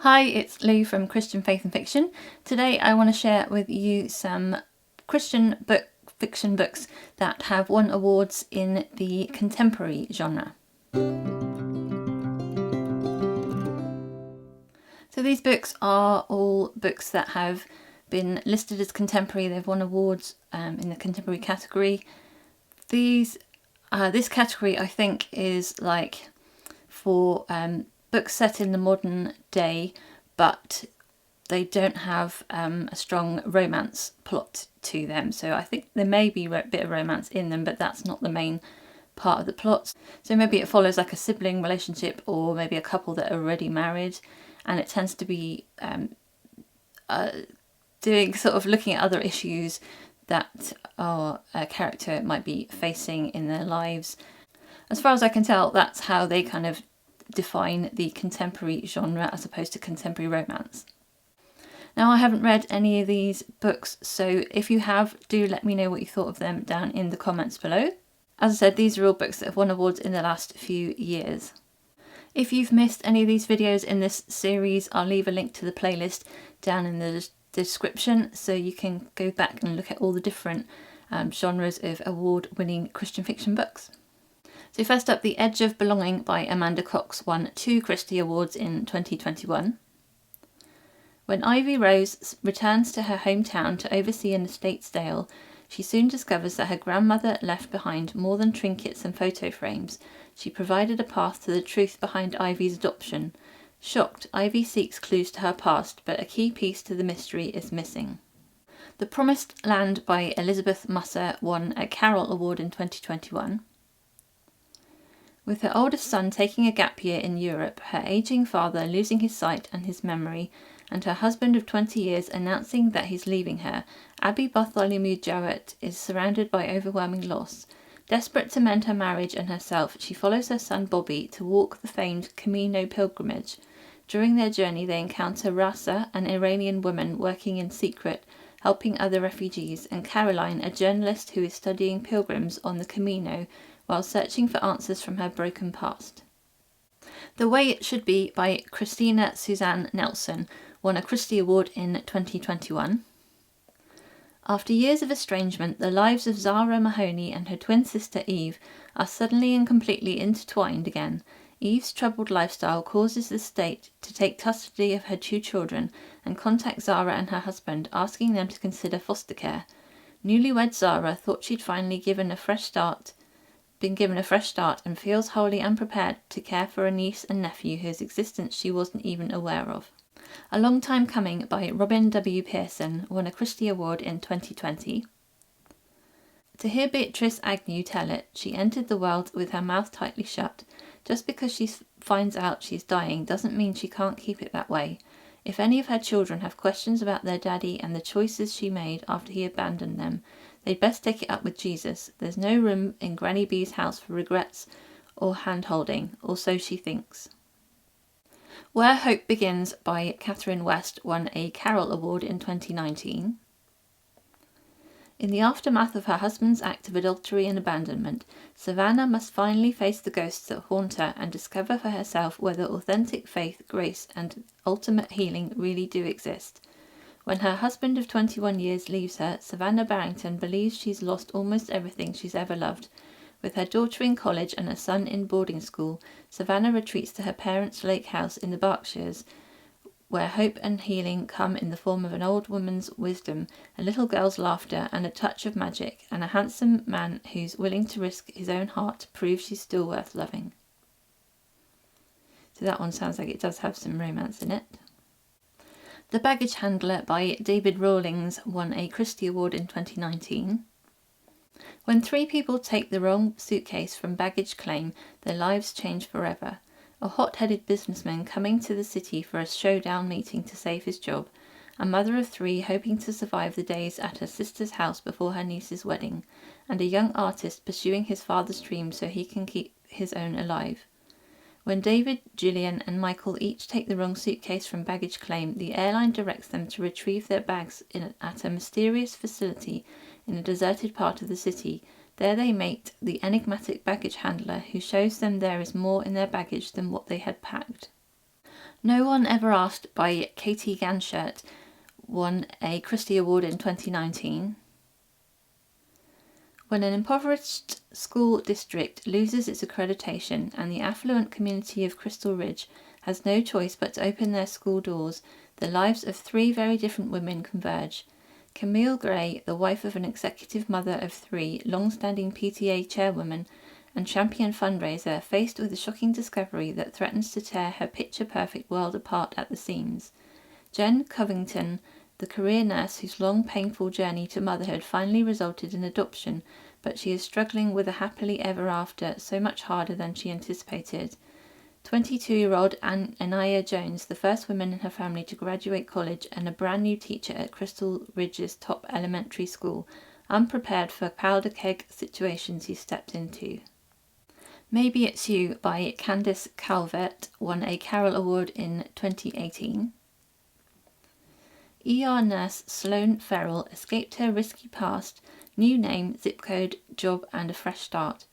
Hi, it's Lou from Christian Faith and Fiction. Today I want to share with you some Christian fiction books that have won awards in the contemporary genre. So these books are all books that have been listed as contemporary. They've won awards in the contemporary category. This category, I think, is like for books set in the modern day, but they don't have a strong romance plot to them. So I think there may be a bit of romance in them, but that's not the main part of the plot. So maybe it follows like a sibling relationship, or maybe a couple that are already married, and it tends to be looking at other issues that our character might be facing in their lives. As far as I can tell, that's how they kind of define the contemporary genre as opposed to contemporary romance. Now, I haven't read any of these books, so if you have, do let me know what you thought of them down in the comments below. As I said, these are all books that have won awards in the last few years. If you've missed any of these videos in this series, I'll leave a link to the playlist down in the description so you can go back and look at all the different genres of award-winning Christian fiction books. So first up, The Edge of Belonging by Amanda Cox won 2 Christie Awards in 2021. When Ivy Rose returns to her hometown to oversee an estate sale, she soon discovers that her grandmother left behind more than trinkets and photo frames. She provided a path to the truth behind Ivy's adoption. Shocked, Ivy seeks clues to her past, but a key piece to the mystery is missing. The Promised Land by Elizabeth Musser won a Carroll Award in 2021. With her oldest son taking a gap year in Europe, her ageing father losing his sight and his memory, and her husband of 20 years announcing that he's leaving her, Abby Bartholomew Jowett is surrounded by overwhelming loss. Desperate to mend her marriage and herself, she follows her son Bobby to walk the famed Camino pilgrimage. During their journey, they encounter Rasa, an Iranian woman working in secret, helping other refugees, and Caroline, a journalist who is studying pilgrims on the Camino while searching for answers from her broken past. The Way It Should Be by Christina Suzann Nelson won a Christie Award in 2021. After years of estrangement, the lives of Zara Mahoney and her twin sister Eve are suddenly and completely intertwined again. Eve's troubled lifestyle causes the state to take custody of her 2 children and contact Zara and her husband, asking them to consider foster care. Newlywed Zara thought she'd finally been given a fresh start and feels wholly unprepared to care for a niece and nephew whose existence she wasn't even aware of. A Long Time Coming by Robin W. Pearson won a Christie Award in 2020. To hear Beatrice Agnew tell it, she entered the world with her mouth tightly shut. Just because she finds out she's dying doesn't mean she can't keep it that way. If any of her children have questions about their daddy and the choices she made after he abandoned them, they'd best take it up with Jesus. There's no room in Granny B's house for regrets or hand-holding, or so she thinks. Where Hope Begins by Catherine West won a Carroll Award in 2019. In the aftermath of her husband's act of adultery and abandonment, Savannah must finally face the ghosts that haunt her and discover for herself whether authentic faith, grace, and ultimate healing really do exist. When her husband of 21 years leaves her, Savannah Barrington believes she's lost almost everything she's ever loved. With her daughter in college and a son in boarding school, Savannah retreats to her parents' lake house in the Berkshires, where hope and healing come in the form of an old woman's wisdom, a little girl's laughter, and a touch of magic, and a handsome man who's willing to risk his own heart to prove she's still worth loving. So that one sounds like it does have some romance in it. The Baggage Handler by David Rawlings won a Christie Award in 2019. When 3 people take the wrong suitcase from baggage claim, their lives change forever. A hot-headed businessman coming to the city for a showdown meeting to save his job, a mother of 3 hoping to survive the days at her sister's house before her niece's wedding, and a young artist pursuing his father's dream so he can keep his own alive. When David, Gillian, and Michael each take the wrong suitcase from baggage claim, the airline directs them to retrieve their bags at a mysterious facility in a deserted part of the city. There they meet the enigmatic baggage handler, who shows them there is more in their baggage than what they had packed. No One Ever Asked by Katie Ganshert won a Christie Award in 2019. When an impoverished school district loses its accreditation and the affluent community of Crystal Ridge has no choice but to open their school doors, the lives of three very different women converge. Camille Gray, the wife of an executive mother of three, long-standing PTA chairwoman and champion fundraiser, faced with a shocking discovery that threatens to tear her picture-perfect world apart at the seams. Jen Covington, the career nurse whose long, painful journey to motherhood finally resulted in adoption, but she is struggling with a happily ever after so much harder than she anticipated. 22-year-old Anaya Jones, the first woman in her family to graduate college and a brand new teacher at Crystal Ridge's top elementary school, unprepared for powder keg situations he stepped into. Maybe It's You by Candace Calvert won a Carol Award in 2018. ER nurse Sloane Farrell escaped her risky past, new name, zip code, job and a fresh start.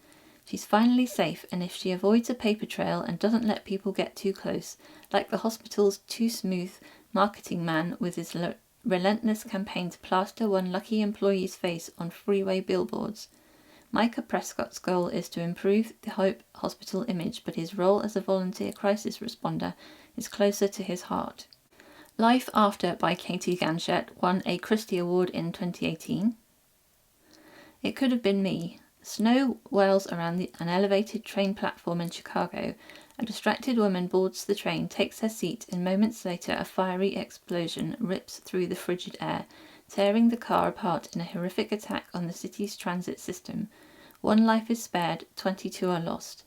She's finally safe, and if she avoids a paper trail and doesn't let people get too close, like the hospital's too smooth marketing man with his relentless campaign to plaster one lucky employee's face on freeway billboards. Micah Prescott's goal is to improve the Hope Hospital image, but his role as a volunteer crisis responder is closer to his heart. Life After by Katie Ganshert won a Christie Award in 2018. It Could Have Been Me. Snow whirls around an elevated train platform in Chicago. A distracted woman boards the train, takes her seat, and moments later a fiery explosion rips through the frigid air, tearing the car apart in a horrific attack on the city's transit system. One life is spared, 22 are lost.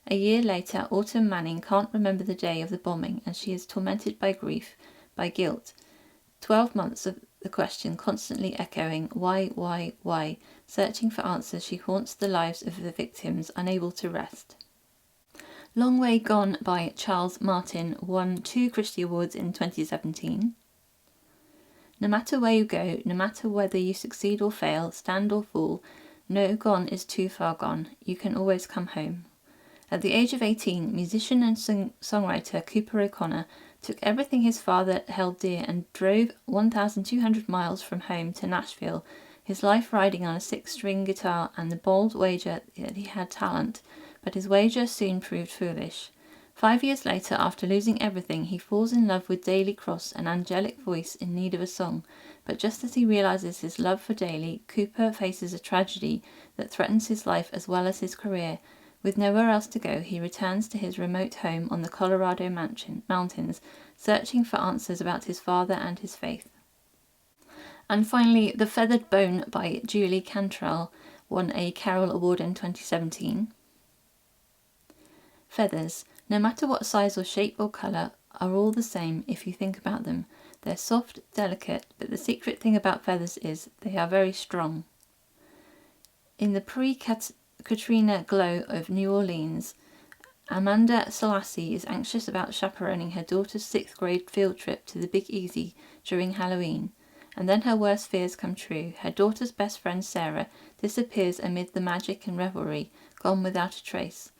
A year later, Autumn Manning can't remember the day of the bombing, and she is tormented by grief, by guilt. 12 months of the question constantly echoing, why? Searching for answers, she haunts the lives of the victims, unable to rest. Long Way Gone by Charles Martin won 2 Christie Awards in 2017. No matter where you go, no matter whether you succeed or fail, stand or fall, no gone is too far gone. You can always come home. At the age of 18, musician and songwriter Cooper O'Connor took everything his father held dear and drove 1,200 miles from home to Nashville, his life riding on a 6-string guitar and the bold wager that he had talent, but his wager soon proved foolish. 5 years later, after losing everything, he falls in love with Daly Cross, an angelic voice in need of a song, but just as he realizes his love for Daly, Cooper faces a tragedy that threatens his life as well as his career. With nowhere else to go, he returns to his remote home on the Colorado mountains, searching for answers about his father and his faith. And finally, The Feathered Bone by Julie Cantrell won a Carol Award in 2017. Feathers, no matter what size or shape or colour, are all the same if you think about them. They're soft, delicate, but the secret thing about feathers is they are very strong. In the pre-Katrina glow of New Orleans, Amanda Selassie is anxious about chaperoning her daughter's 6th grade field trip to the Big Easy during Halloween. And then her worst fears come true. Her daughter's best friend Sarah disappears amid the magic and revelry, gone without a trace.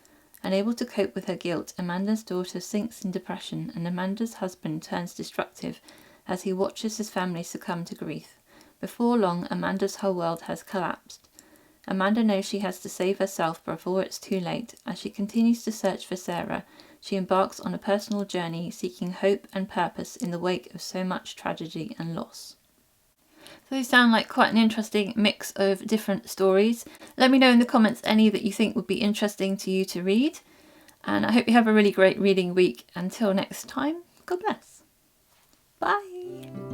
Unable to cope with her guilt, Amanda's daughter sinks in depression, and Amanda's husband turns destructive as he watches his family succumb to grief. Before long, Amanda's whole world has collapsed. Amanda knows she has to save herself before it's too late. As she continues to search for Sarah, she embarks on a personal journey seeking hope and purpose in the wake of so much tragedy and loss. So these sound like quite an interesting mix of different stories. Let me know in the comments any that you think would be interesting to you to read. And I hope you have a really great reading week. Until next time, God bless. Bye.